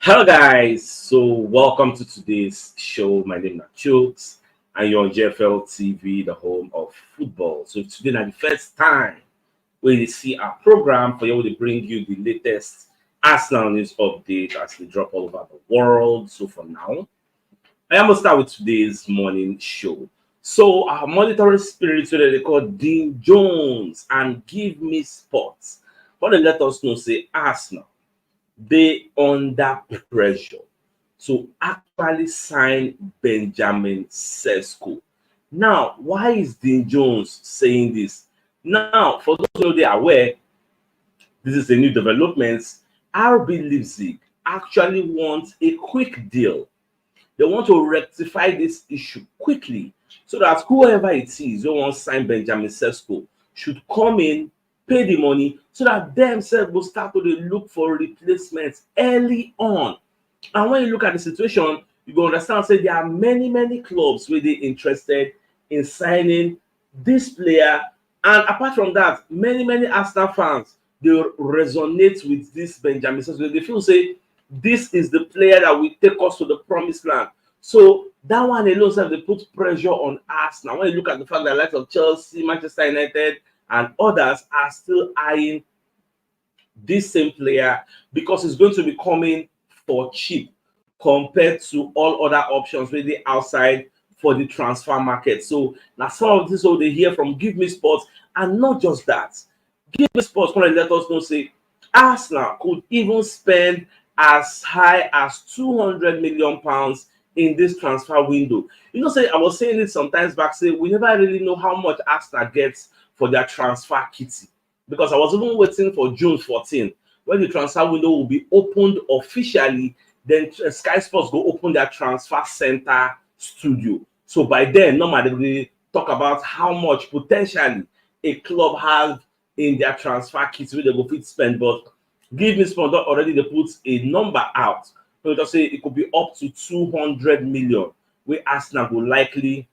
Hello guys, so welcome to today's show. My name is CHUKS and you're on JFL TV, the home of football. So today is the first time we see our program for you to bring you the latest Arsenal news update as they drop all over the world. So for now, I am going to start with today's morning show. So our monitoring spirit today they call Dean Jones and Give Me Sports. What they let us know say Arsenal they under pressure to actually sign Benjamin Sesko. Now, why is Dean Jones saying this? Now, for those who are aware, this is a new development. RB Leipzig actually wants a quick deal. They want to rectify this issue quickly so that whoever it is who wants to sign Benjamin Sesko should come in, pay the money so that themselves will start to look for replacements early on. And when you look at the situation, you go understand say there are many clubs really interested in signing this player. And apart from that, many Arsenal fans they resonate with this Benjamin Sesko. They feel say this is the player that will take us to the promised land. So that one alone says they put pressure on Arsenal. When you look at the fact that likes of Chelsea, Manchester United, and others are still eyeing this same player because it's going to be coming for cheap compared to all other options really outside for the transfer market. So now some of this what they hear from Give Me Sports, and not just that. Give Me Sports want to let us know say Arsenal could even spend as high as £200 million in this transfer window. You know, say I was saying it sometimes back, say we never really know how much Arsenal gets for their transfer kitty, because I was even waiting for June 14 when the transfer window will be opened officially. Then Sky Sports go open their transfer center studio. So by then, normally we talk about how much potentially a club has in their transfer kits where they go fit spend. But Give Me Sponsor already they put a number out. So just say it could be up to 200 million where Arsenal will likely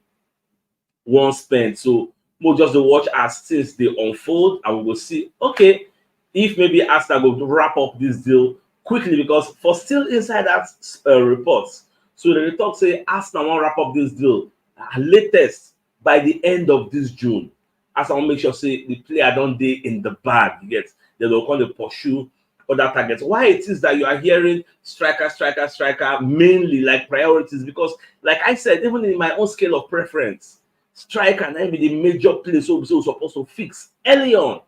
won't spend. So we'll just watch as things they unfold, and we will see okay if maybe Arsenal will wrap up this deal quickly, because for still inside that report, so the talk say Arsenal will wrap up this deal latest by the end of this June. Arsenal will make sure say the player don't dey in the bag. You get they will come to pursue other targets. Why it is that you are hearing striker mainly like priorities, because like I said, even in my own scale of preference, striker and be the major place so we're supposed to fix early on.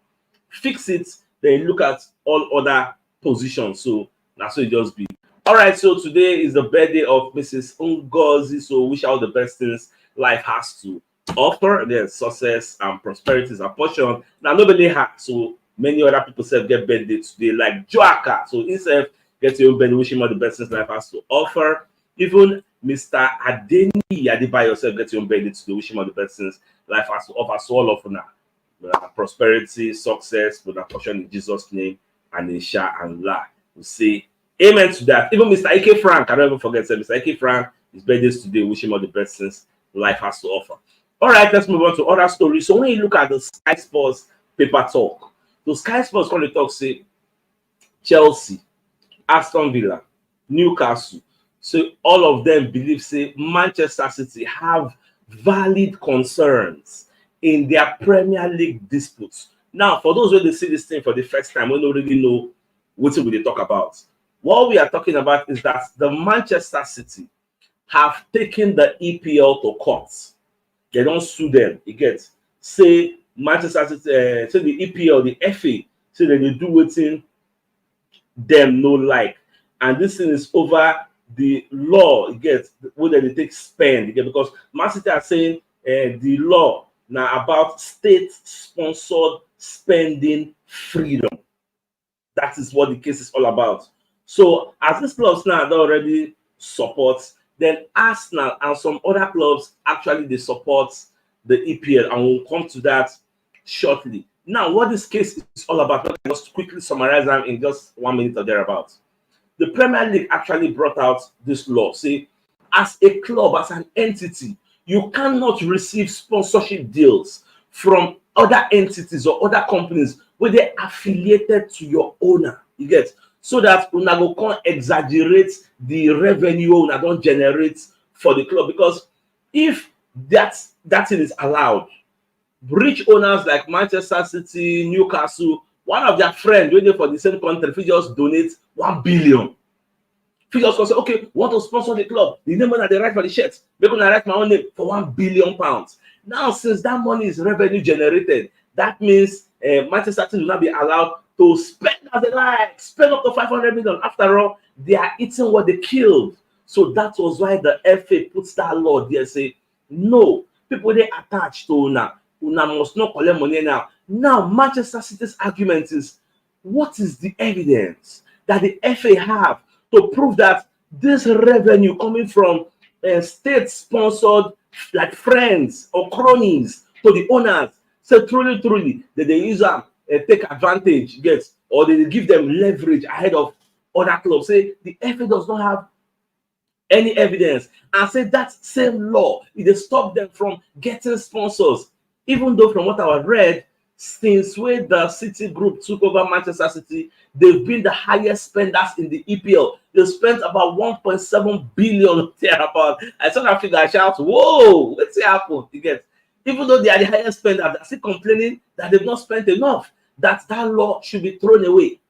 Fix it, then look at all other positions. So that's what it just be. All right, so today is the birthday of Mrs. Ngozi. So wish her all the best things life has to offer. There's success and prosperity is a portion. Now nobody has, so many other people say get birthday today, like Joaka. So instead get your own birthday, wish him all the best things life has to offer. Even Mr. Adeni Adebayo said, get your own birthday today. Wish him all the best things life has to offer. So all of now, prosperity, success, but a portion in Jesus' name, and Insha and La. We say amen to that. Even Mr. Ike Frank, I don't even forget, Mr. Ike Frank, his birthday today. Wish him all the best things life has to offer. All right, let's move on to other stories. So when you look at the Sky Sports paper talk, the Sky Sports going to talk say Chelsea, Aston Villa, Newcastle. So all of them believe say Manchester City have valid concerns in their Premier League disputes. Now, for those who they see this thing for the first time, we don't really know what we talk about. What we are talking about is that the Manchester City have taken the EPL to court. They don't sue them. You get say Manchester City, say the EPL, the FA, say that they do waiting them no like, and this thing is over the law. You get whether they take spend. You get, because Man City are saying the law now about state-sponsored spending freedom. That is what the case is all about. So as this clubs now they already support, then Arsenal and some other clubs actually they support the EPL, and we'll come to that shortly. Now, what this case is all about, let me just quickly summarize them in just 1 minute or thereabouts. The Premier League actually brought out this law. Say, as a club, as an entity, you cannot receive sponsorship deals from other entities or other companies where they're affiliated to your owner. You get? so that una go come exaggerate the revenue una don generate for the club. Because if that thing is allowed, rich owners like Manchester City, Newcastle, one of their friends wey dey for the same country fit just donate 1 billion. Fit just go say, okay, want to sponsor the club, the name una dey write for the shirt, make una write my own name for £1 billion. Now, since that money is revenue generated, that means Manchester City will not be allowed to spend as they like, spend up to 500 million. After all, they are eating what they killed. So that was why the FA puts that law there, say, no, people they attached to una must not collect money now. Now, Manchester City's argument is, what is the evidence that the FA have to prove that this revenue coming from state-sponsored, like friends or cronies to the owners, so truly, that they use them take advantage, yes, or they give them leverage ahead of other clubs? Say the FA does not have any evidence, and say that same law it stop them from getting sponsors, even though from what I read, since when the City Group took over Manchester City, they've been the highest spenders in the EPL. They spent about 1.7 billion thereabout. I saw that figure, I shout, whoa, what's happened? You get, even though they are the highest spenders, they're still complaining that they've not spent enough, that law should be thrown away.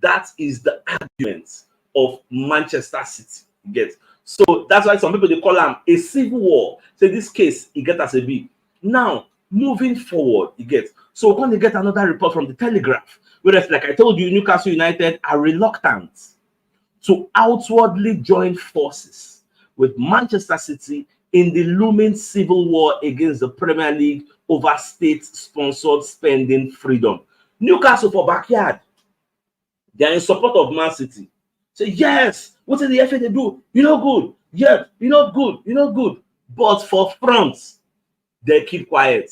That is the argument of Manchester City. You get, so that's why some people they call them a civil war. So this case, you get as a B. Now, moving forward, you get, so we're going to get another report from the Telegraph, whereas, like I told you, Newcastle United are reluctant to outwardly join forces with Manchester City in the looming civil war against the Premier League over state-sponsored spending freedom. Newcastle for backyard, they are in support of Man City. Say, yes, what did the FA they do? You know good. Yeah, you know good. You know good. But for front, they keep quiet.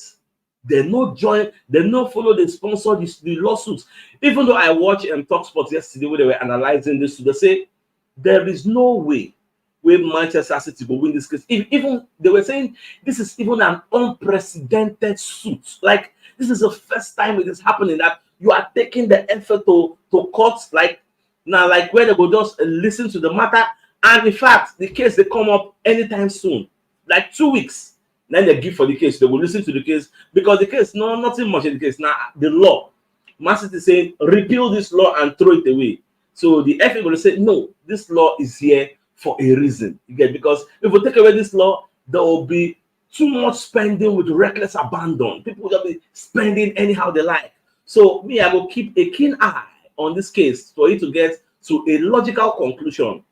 They no join. They no follow the sponsor the lawsuits. Even though I watched Talk Sports yesterday where they were analyzing this, they say there is no way where Manchester City will win this case. Even they were saying this is even an unprecedented suit. Like, this is the first time it is happening that you are taking the effort to court, like now, like where they will just listen to the matter. And in fact, the case they come up anytime soon, like 2 weeks. Then they give for the case. They will listen to the case because the case, no, nothing much in the case. Now, the law, Man City is saying repeal this law and throw it away. So the FA will say, no, this law is here for a reason. You get, because if we take away this law, there will be too much spending with reckless abandon. People will be spending anyhow they like. So me, I will keep a keen eye on this case for it to get to a logical conclusion.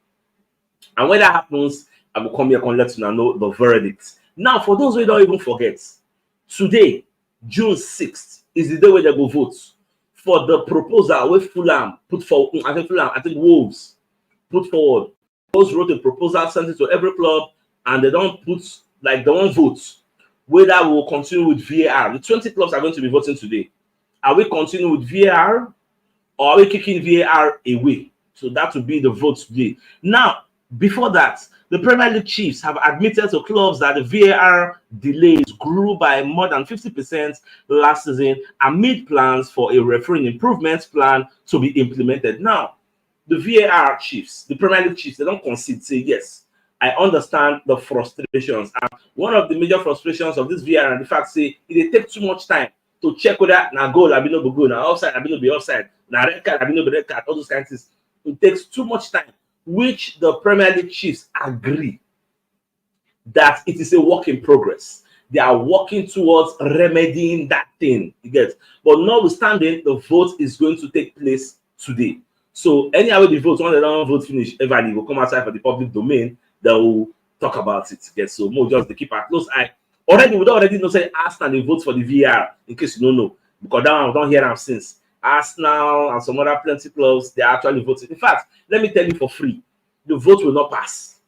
And when that happens, I will come here and let you know the verdict. Now, for those who don't even forget, today, June 6th, is the day where they go vote for the proposal with Fulham put forward. I think Wolves put forward. Wolves wrote a proposal, sent it to every club, and they don't put, like, they won't vote whether we will continue with VAR. The 20 clubs are going to be voting today. Are we continuing with VAR or are we kicking VAR away? So that will be the vote today. Now, before that, the Premier League chiefs have admitted to clubs that the VAR delays grew by more than 50% last season amid plans for a refereeing improvement plan to be implemented. Now, the VAR chiefs, the Premier League chiefs, they don't concede, say, yes, I understand the frustrations. And one of the major frustrations of this VAR, and the fact, say, it takes too much time to check whether na goal, I be no go, na offside, I be no be offside, na red card, I be no be red card, all those kinds of things. It takes too much time, which the Premier League chiefs agree that it is a work in progress. They are working towards remedying that thing, you get. But notwithstanding, the vote is going to take place today. So anyhow the vote, when they don't vote finish, everybody will come outside for the public domain. They will talk about it. Get so more just to keep a close eye. Already, we don't already know say Arsenal they vote for the VR, in case you don't know, because that one we don't hear them since. Arsenal and some other plenty clubs, they are actually voting. In fact, let me tell you for free, the vote will not pass.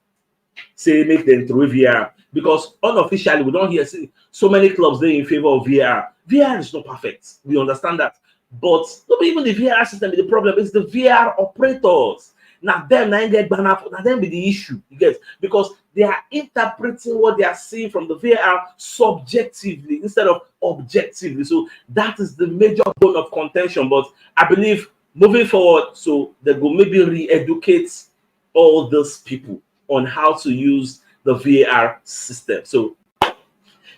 Say make them through VR, because unofficially we don't hear so many clubs they in favor of VR. VR is not perfect. We understand that, but not even the VR system is the problem. It's the VR operators. Now them now get banned out. Now them be the issue. You get, because they are interpreting what they are seeing from the VR subjectively instead of objectively. So that is the major bone of contention. But I believe moving forward, so they go maybe re-educate all those people on how to use the VAR system. So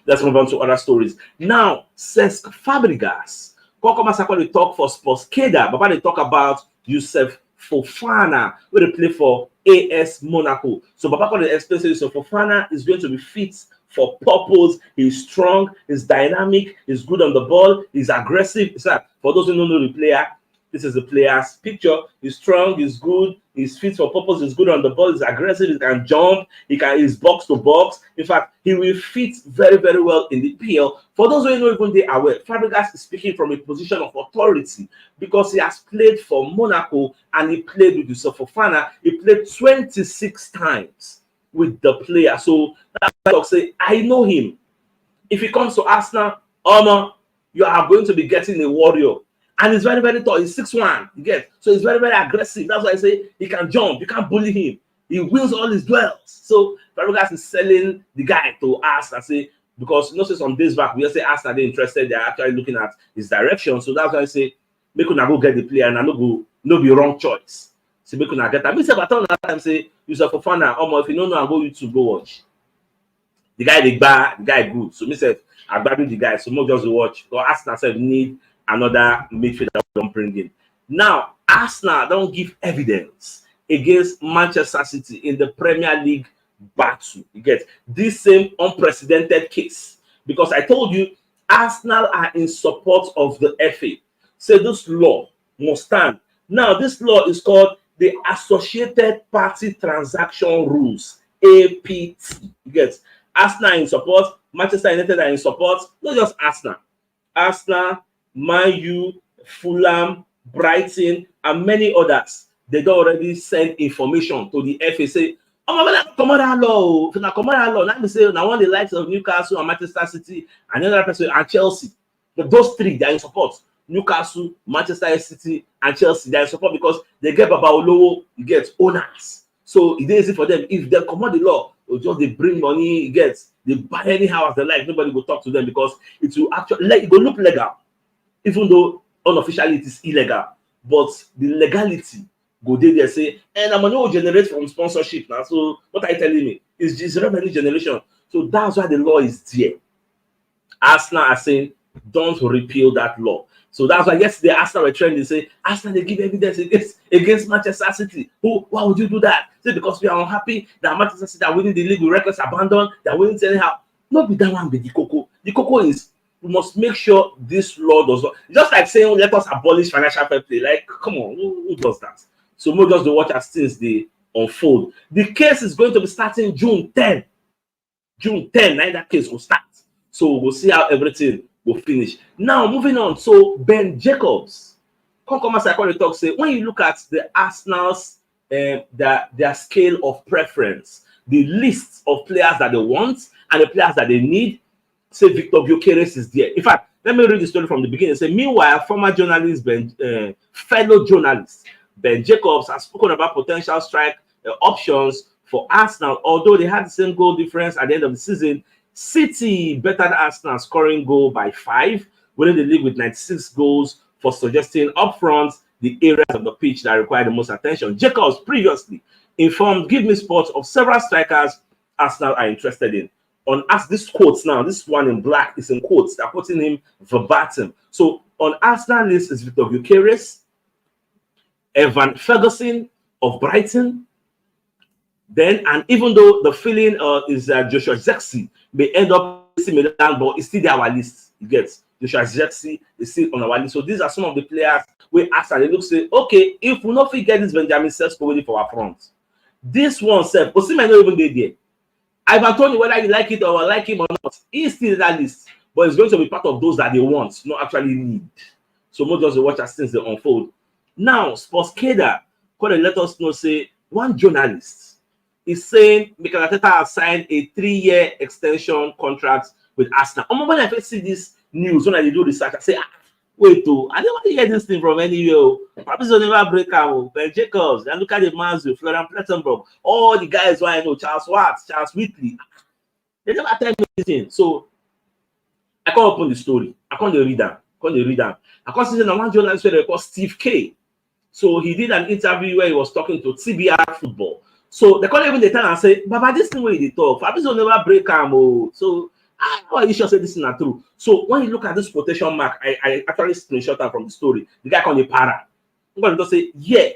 let's move on to other stories. Now, Cesc Fabregas. Kokoma Sakwa they talk for Sports Keda, but they talk about Youssef Fofana, where they play for AS Monaco. So Baba they explain say Youssef Fofana is going to be fit for purpose. He's strong, he's dynamic, he's good on the ball, he's aggressive. So for those who don't know the player, this is the player's picture. He's strong, he's good, he's fit for purpose, he's good on the ball, he's aggressive, he can jump, he's box to box. In fact, he will fit very, very well in the PL. For those who don't even they are aware, Fabregas is speaking from a position of authority because he has played for Monaco and he played with Youssef Fofana. He played 26 times with the player. So that's why I say, I know him. If he comes to Arsenal, you are going to be getting a warrior. And he's very, very tall. He's 6'1", you get. So he's very, very aggressive. That's why I say he can jump. You can't bully him. He wins all his duels. So Fabregas is selling the guy to us and say, because you know, some days back, we just say Arsenal they're interested, they're actually looking at his direction. So that's why I say, make una go get the player and no be wrong choice. So make una get that. Me say, but that time say, Youssef Fofana, if you don't know, go YouTube, go watch. The guy good. So me say, I do the guy. So more just watch. So Arsenal said need another midfielder that don't bring in. Now, Arsenal don't give evidence against Manchester City in the Premier League battle. You get this same unprecedented case. Because I told you, Arsenal are in support of the FA. So this law must stand. Now, this law is called the Associated Party Transaction Rules, APT. You get Arsenal in support, Manchester United are in support, not just Arsenal. Arsenal, Man U, Fulham, Brighton, and many others. They don't already send information to the FA. Say, come on, law. Now they say, now one the likes of Newcastle and Manchester City, and another person and Chelsea. But those three, they are in support. Newcastle, Manchester City, and Chelsea, they are in support because they get Baba Olowo, you get owners. So it's easy for them. If they come on the law, they bring money, they buy anyhow as they like. Nobody will talk to them because it will actually it will look legal. Even though unofficially it is illegal, but the legality go there say, and I'm going to generate from sponsorship now. So what are you telling me? It's just revenue generation. So that's why the law is there. Arsenal are saying, don't repeal that law. So that's why yesterday Arsenal were trying to say, Arsenal they give evidence against Manchester City. Why would you do that? Say because we are unhappy that Manchester City are winning the league with reckless abandon. They are winning anyhow. Not be that one with the cocoa. The cocoa is we must make sure this law does not. Just like saying let us abolish financial fair play. Like, come on, who does that? So we'll just watch as things they unfold. The case is going to be starting June 10. June 10, now that case will start. So we'll see how everything will finish. Now moving on. So Ben Jacobs, come psychology talk say when you look at the Arsenal's their scale of preference, the list of players that they want and the players that they need. Say Victor Gyökeres is there. In fact, let me read the story from the beginning. Say, meanwhile, former journalist fellow journalist Ben Jacobs has spoken about potential strike options for Arsenal. Although they had the same goal difference at the end of the season, City bettered Arsenal, scoring goal by 5, winning the league with 96 goals for suggesting up front the areas of the pitch that require the most attention. Jacobs previously informed Give Me Sports of several strikers Arsenal are interested in. On us, this quotes now, this one in black is in quotes. They're quoting him verbatim. So on Arsenal list is Victor Gyökeres, Evan Ferguson of Brighton. Then, and even though the feeling is Joshua Zexi may end up similar, but it's still our list. You get Joshua Zexi is still on our list. So these are some of the players we ask and they look say, okay, if we not get this Benjamin Sesko waiting for our front, this one said, but see, might not even there. I've told you whether you like it or like him or not. He's still in that list, but it's going to be part of those that they want, not actually need. So more just watch as things they unfold. Now, Sports Keda, let us know, say, one journalist is saying Mikel Arteta has signed a 3-year extension contract with Arsenal. When I first see this news, when I do research, I say, wait, I don't want to hear this thing from anywhere. Probably will never break out. Ben Jacobs, and look at the Manzu, Florian Plettenberg, all the guys who I know, Charles Watts, Charles Whitley. They never tell me anything. So I can't open the story. I can't read them. I can't see that one journalist where they call Steve K. So he did an interview where he was talking to TBR Football. So they can't even they tell and say, Baba, this thing where they talk, Fabrizio never break him. Oh. So how are you sure say this is not true? So when you look at this quotation mark, I actually screenshot that from the story. The guy called the para. I'm going to say, yeah,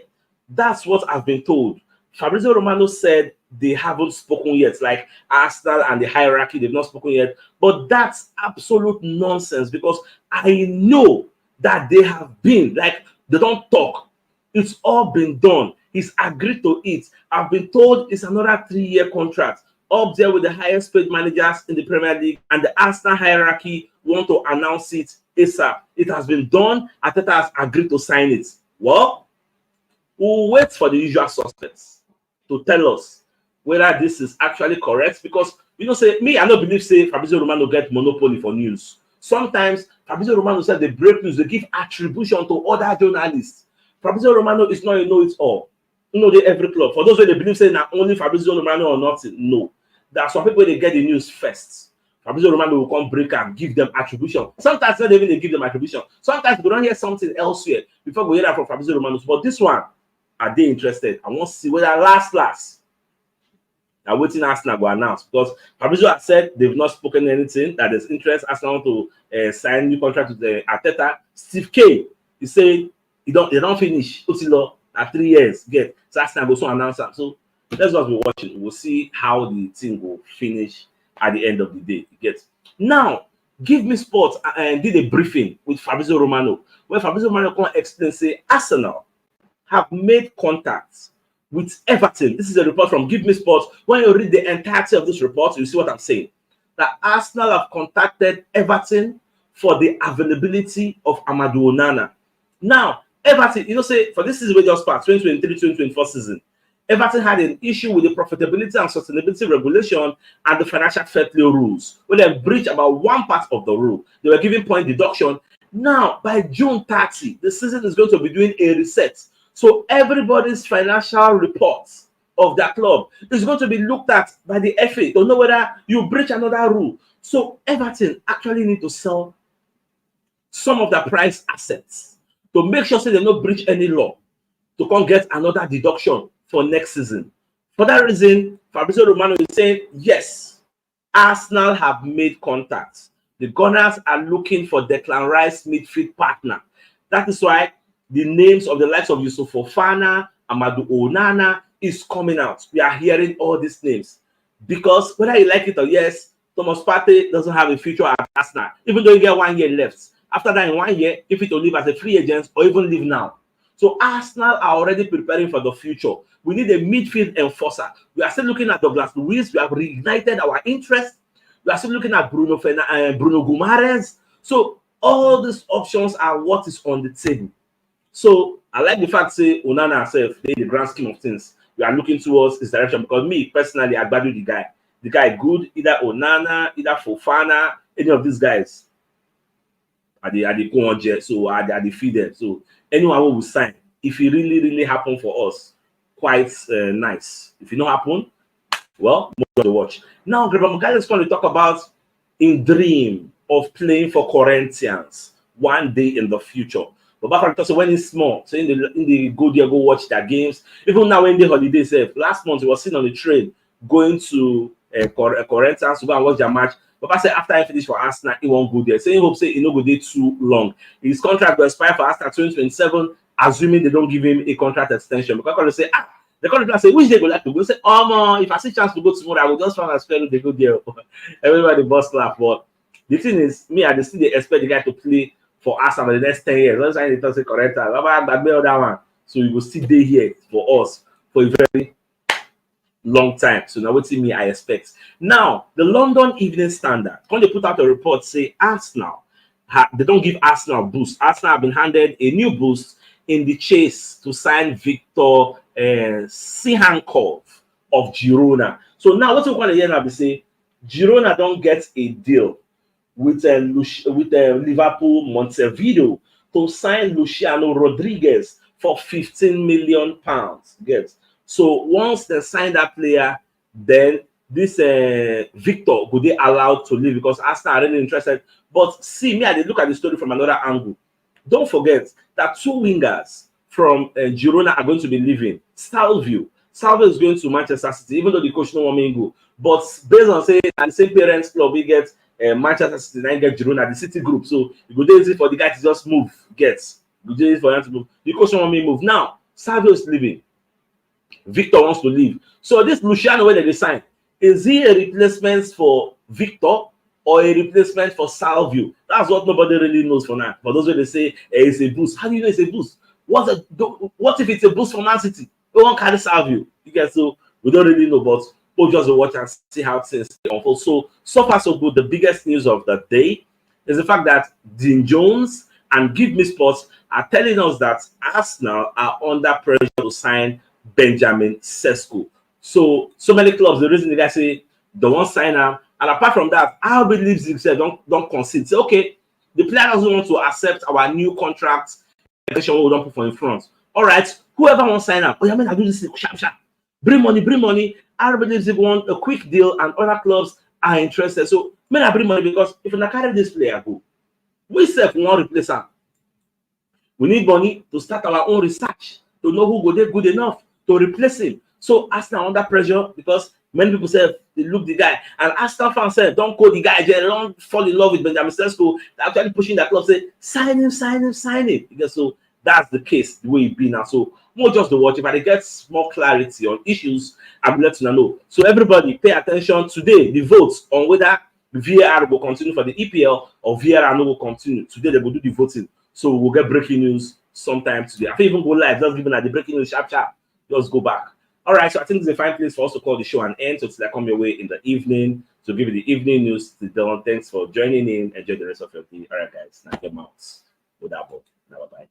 that's what I've been told. Fabrizio Romano said they haven't spoken yet, like Arsenal and the hierarchy, they've not spoken yet. But that's absolute nonsense because I know that they have been, like, they don't talk. It's all been done. He's agreed to it. I've been told it's another 3-year contract up there with the highest paid managers in the Premier League, and the Arsenal hierarchy want to announce it ASAP. It has been done. Arteta has agreed to sign it. Well, we'll wait for the usual suspects to tell us whether this is actually correct, because you know, say me, I don't believe say Fabrizio Romano get monopoly for news. Sometimes Fabrizio Romano said they break news, they give attribution to other journalists. Fabrizio Romano is not a know-it-all. You know, they every club. For those who they believe say not only Fabrizio Romano or nothing, no. There are some people they get the news first. Fabrizio Romano will come break and give them attribution. Sometimes not even they give them attribution. Sometimes we don't hear something elsewhere before we hear that from Fabrizio Romano. But this one, are they interested? I want to see whether last now waiting Arsenal will announce, because Fabrizio has said they've not spoken anything, that there's interest. Arsenal to sign new contract with the Arteta. Steve K is saying they don't finish Otilo at 3 years. Get so Arsenal will soon announce that. So let's just be watching. We'll see how the thing will finish at the end of the day. Get now. Give Me Sports did a briefing with Fabrizio Romano, where Fabrizio Romano can explain say Arsenal have made contacts with Everton. This is a report from Give Me Sports. When you read the entirety of this report, you see what I'm saying. That Arsenal have contacted Everton for the availability of Amadou Onana. Now, Everton, you know, say for this season we just passed 2023-2024 season, Everton had an issue with the profitability and sustainability regulation and the financial fair play rules, where they breached about one part of the rule. They were giving point deduction. Now, by June 30, the season is going to be doing a reset. So everybody's financial reports of that club is going to be looked at by the FA to know whether you breach another rule. So Everton actually need to sell some of their prize assets to make sure so they don't breach any law to come get another deduction for next season. For that reason, Fabrizio Romano is saying, yes, Arsenal have made contacts. The Gunners are looking for Declan Rice midfield partner. That is why the names of the likes of Yusuf Fofana, Amadou Onana is coming out. We are hearing all these names. Because whether you like it or yes, Thomas Partey doesn't have a future at Arsenal, even though you get 1 year left. After that, in 1 year, if it will leave as a free agent or even leave now. So Arsenal are already preparing for the future. We need a midfield enforcer. We are still looking at Douglas Luiz. We have reignited our interest. We are still looking at Bruno Guimaraes. So all these options are what is on the table. So I like the fact say Onana herself, in the grand scheme of things, we are looking towards his direction, because me personally, I value the guy. The guy good, either Onana, either Fofana, any of these guys. Are the Conje, so are the feeder. So anyone who will sign, if it really happen for us, quite nice. If it not happen, well, more to watch. Now, Guy is going to talk about in dream of playing for Corinthians one day in the future. But back to when he's small, so in the go there, go watch their games. Even now when the holiday last month he was sitting on the train going to Corinthians to go and watch their match. Papa said after I finish for Arsenal, he won't go there. So he hope say he no go there too long. His contract will expire for Arsenal 2027, assuming they don't give him a contract extension. Because they say, the contract say which they go like to go. Say, if I see chance to go tomorrow, I will just find a spell they go there. Everybody bust laugh. But the thing is, me, I still they expect the guy to play for Arsenal for the next 10 years. That's why they talk say correct. That one. So he will still stay here for us for a very long time. So now what's me I expect. Now, the London Evening Standard, when they put out a report, say Arsenal, they don't give Arsenal a boost. Arsenal have been handed a new boost in the chase to sign Victor Sihankov of Girona. So now what's we want to hear now? They say Girona don't get a deal with Liverpool Montevideo to sign Luciano Rodriguez for £15 million. Get. So once they sign that player, then this Victor would they allowed to leave, because Arsenal are really interested. But see, me, I did look at the story from another angle. Don't forget that two wingers from Girona are going to be leaving. Salvio is going to Manchester City, even though the coach no want me go. But based on saying the same parents club, we get Manchester City, and get Girona, the City group. So it go easy for the guy to just move. Gets good easy for him to move. The coach no want me move. Now Salvio is leaving. Victor wants to leave. So this Luciano, when they sign, is he a replacement for Victor or a replacement for Salvio? That's what nobody really knows for now. For those where they say it's a boost. How do you know it's a boost? What if it's a boost for Man City? We won't carry Salvio. You guys, so we don't really know, but we'll just watch and see how things unfold. So far so good. The biggest news of the day is the fact that Dean Jones and Give Me Sports are telling us that Arsenal are under pressure to sign Benjamin Sesko. So many clubs, the reason the guy say they won't sign him, and apart from that, RB Leipzig said don't concede. Say, okay, the player doesn't want to accept our new contract. We don't put for in front. All right, whoever wants sign up, oh yeah, man, I do this sharp. Bring money. RB Leipzig want a quick deal, and other clubs are interested. So, man, I bring money because if I carry this player go, we self want replace him. We need money to start our own research to know who go there good enough to replace him. So Arsenal under pressure because many people say they look the guy, and Arsenal fans say don't call the guy, they don't fall in love with Benjamin Sesko. They're actually pushing that club, say sign him. Because so that's the case the way it be now. So more just to watch. If I get more clarity on issues, I'm letting you know. So everybody pay attention today. The votes on whether VAR will continue for the EPL or VAR no will continue. Today they will do the voting. So we'll get breaking news sometime today. I can even go live, just giving at the breaking news sharp. Just go back. All right, so I think it's a fine place for us to call the show an end. So till I come your way in the evening to give you the evening news. Thanks for joining in. Enjoy the rest of your day. All right, guys. Now get mouths. Bye bye.